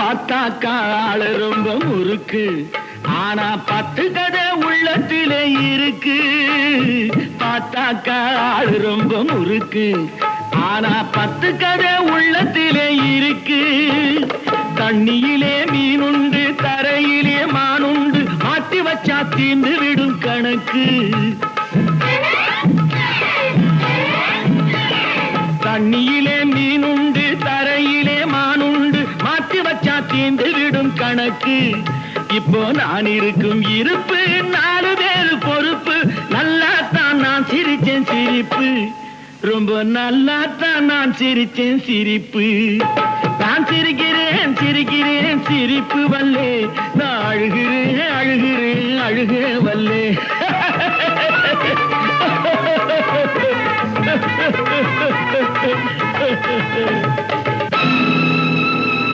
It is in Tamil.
பார்த்தாக்கா ஆளு ரொம்ப முறுக்கு, ஆனா 10 கதை உள்ளத்திலே இருக்கு. பார்த்தாக்கா ஆளு ரொம்ப முறுக்கு, ஆனா 10 கதை உள்ளத்திலே இருக்கு. தண்ணியிலே மீனுண்டு, தரையிலே மானுண்டு, மாட்டி வச்சா தீர்ந்து விடும் கணக்கு. தண்ணியிலே மீனுண்டு, தரையிலே மானுண்டு, மாட்டி வச்சா தீர்ந்து விடும் கணக்கு. இப்போ நான் இருக்கும் இருப்பு 4 பேரு பொறுப்பு. நல்லாத்தான் நான் சிரிச்சேன் சிரிப்பு, ரொம்ப நல்லாத்தான் நான் சிரிச்சேன் சிரிப்பு. நான் சிரிக்கிறேன் சிரிக்கிறேன் சிரிப்பு வல்லே,